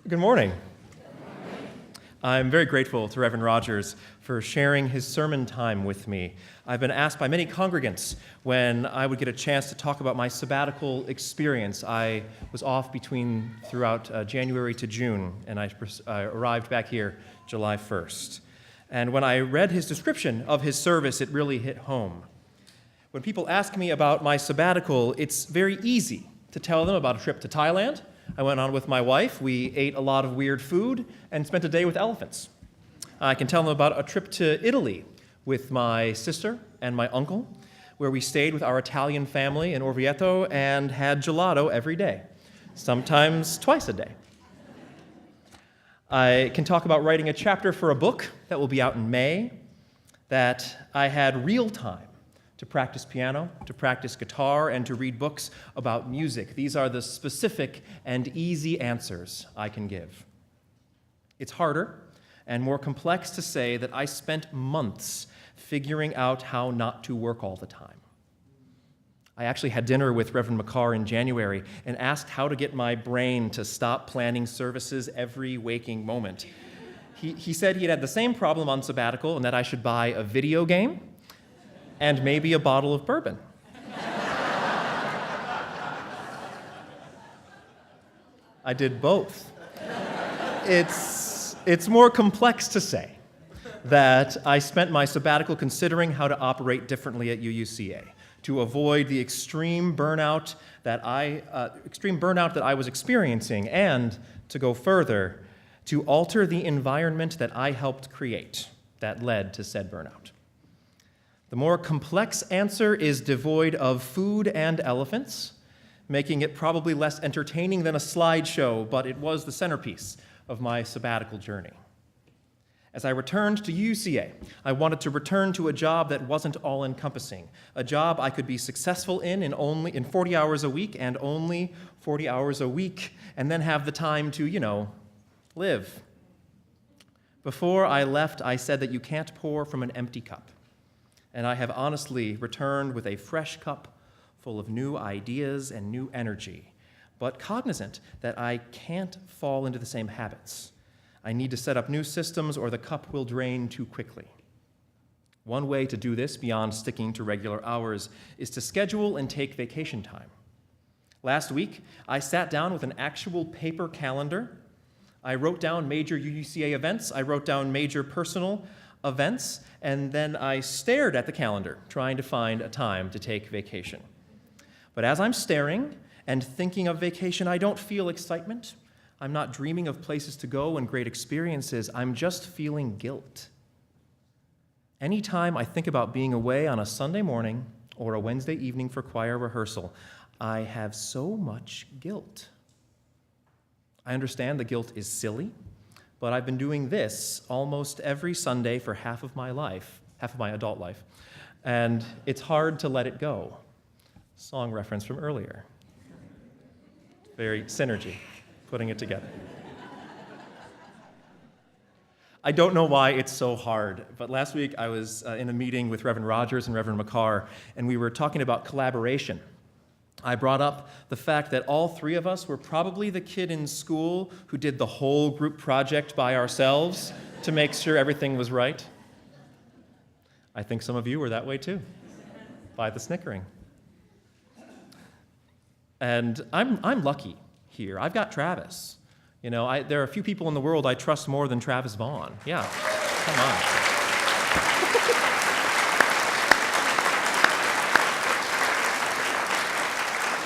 Good morning. I'm very grateful to Reverend Rogers for sharing his sermon time with me. I've been asked by many congregants when I would get a chance to talk about my sabbatical experience. I was off throughout January to June, and I arrived back here July 1st. And when I read his description of his service, it really hit home. When people ask me about my sabbatical, it's very easy to tell them about a trip to Thailand. I went on with my wife. We ate a lot of weird food and spent a day with elephants. I can tell them about a trip to Italy with my sister and my uncle, where we stayed with our Italian family in Orvieto and had gelato every day, sometimes twice a day. I can talk about writing a chapter for a book that will be out in May, that I had real time to practice piano, to practice guitar, and to read books about music. These are the specific and easy answers I can give. It's harder and more complex to say that I spent months figuring out how not to work all the time. I actually had dinner with Reverend McCarr in January and asked how to get my brain to stop planning services every waking moment. He said he had the same problem on sabbatical and that I should buy a video game and maybe a bottle of bourbon. I did both. It's more complex to say that I spent my sabbatical considering how to operate differently at UUCA to avoid the extreme burnout that I was experiencing, and to go further, to alter the environment that I helped create that led to said burnout. The more complex answer is devoid of food and elephants, making it probably less entertaining than a slideshow, but it was the centerpiece of my sabbatical journey. As I returned to UUCA, I wanted to return to a job that wasn't all-encompassing, a job I could be successful in 40 hours a week and only 40 hours a week, and then have the time to, live. Before I left, I said that you can't pour from an empty cup. And I have honestly returned with a fresh cup full of new ideas and new energy, but cognizant that I can't fall into the same habits. I need to set up new systems or the cup will drain too quickly. One way to do this beyond sticking to regular hours is to schedule and take vacation time. Last week, I sat down with an actual paper calendar. I wrote down major UUCA events. I wrote down major personal events, and then I stared at the calendar, trying to find a time to take vacation. But as I'm staring and thinking of vacation, I don't feel excitement. I'm not dreaming of places to go and great experiences. I'm just feeling guilt. Anytime I think about being away on a Sunday morning or a Wednesday evening for choir rehearsal, I have so much guilt. I understand the guilt is silly, but I've been doing this almost every Sunday for half of my adult life, and it's hard to let it go. Song reference from earlier. Very synergy, putting it together. I don't know why it's so hard, but last week I was in a meeting with Reverend Rogers and Reverend McCarr, and we were talking about collaboration. I brought up the fact that all three of us were probably the kid in school who did the whole group project by ourselves to make sure everything was right. I think some of you were that way too, by the snickering. And I'm lucky here. I've got Travis. There are a few people in the world I trust more than Travis Vaughn. Yeah, come on.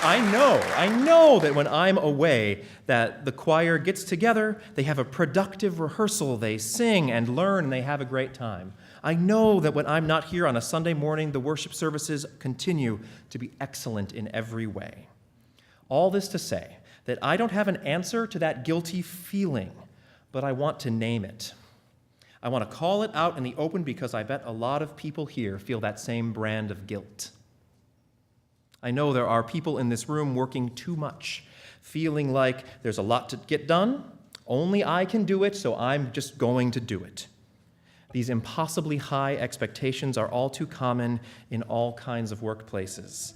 I know that when I'm away, that the choir gets together, they have a productive rehearsal, they sing and learn, and they have a great time. I know that when I'm not here on a Sunday morning, the worship services continue to be excellent in every way. All this to say that I don't have an answer to that guilty feeling, but I want to name it. I want to call it out in the open because I bet a lot of people here feel that same brand of guilt. I know there are people in this room working too much, feeling like there's a lot to get done, only I can do it, so I'm just going to do it. These impossibly high expectations are all too common in all kinds of workplaces.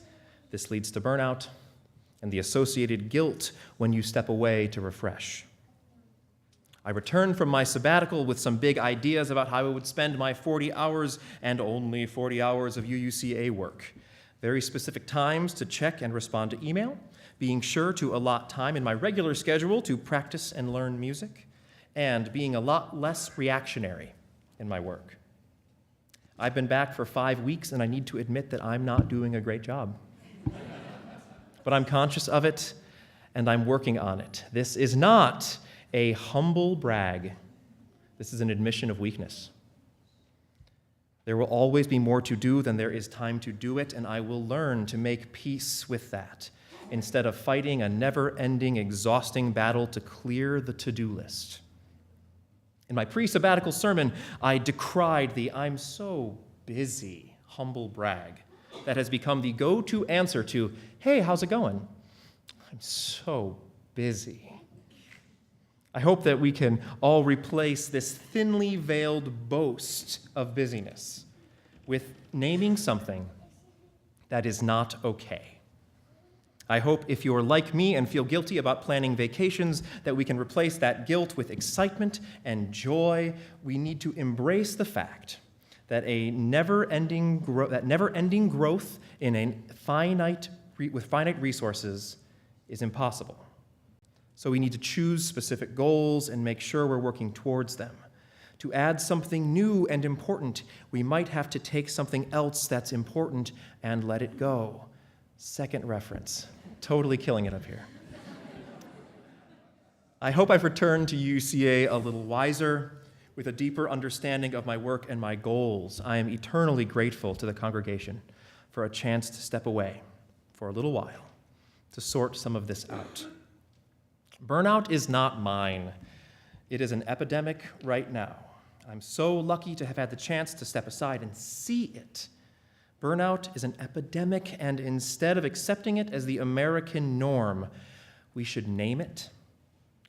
This leads to burnout and the associated guilt when you step away to refresh. I returned from my sabbatical with some big ideas about how I would spend my 40 hours and only 40 hours of UUCA work. Very specific times to check and respond to email, being sure to allot time in my regular schedule to practice and learn music, and being a lot less reactionary in my work. I've been back for 5 weeks, and I need to admit that I'm not doing a great job. But I'm conscious of it, and I'm working on it. This is not a humble brag. This is an admission of weakness. There will always be more to do than there is time to do it, and I will learn to make peace with that instead of fighting a never-ending, exhausting battle to clear the to-do list. In my pre-sabbatical sermon, I decried the "I'm so busy" humble brag that has become the go-to answer to, "Hey, how's it going?" I'm so busy. I hope that we can all replace this thinly veiled boast of busyness with naming something that is not okay. I hope if you're like me and feel guilty about planning vacations, that we can replace that guilt with excitement and joy. We need to embrace the fact that never-ending growth with finite resources is impossible. So we need to choose specific goals and make sure we're working towards them. To add something new and important, we might have to take something else that's important and let it go. Second reference. Totally killing it up here. I hope I've returned to UUCA a little wiser, with a deeper understanding of my work and my goals. I am eternally grateful to the congregation for a chance to step away for a little while to sort some of this out. Burnout is not mine. It is an epidemic right now. I'm so lucky to have had the chance to step aside and see it. Burnout is an epidemic, and instead of accepting it as the American norm, we should name it.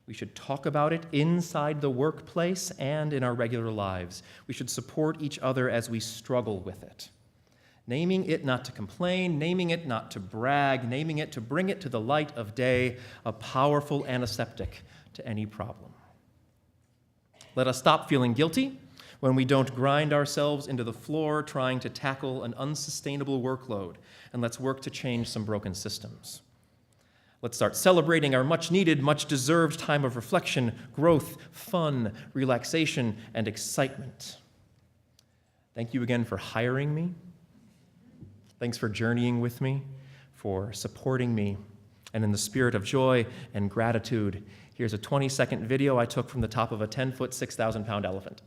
We should talk about it inside the workplace and in our regular lives. We should support each other as we struggle with it. Naming it not to complain, naming it not to brag, naming it to bring it to the light of day, a powerful antiseptic to any problem. Let us stop feeling guilty when we don't grind ourselves into the floor trying to tackle an unsustainable workload, and let's work to change some broken systems. Let's start celebrating our much-needed, much-deserved time of reflection, growth, fun, relaxation, and excitement. Thank you again for hiring me. Thanks for journeying with me, for supporting me, and in the spirit of joy and gratitude, here's a 20-second video I took from the top of a 10-foot, 6,000-pound elephant.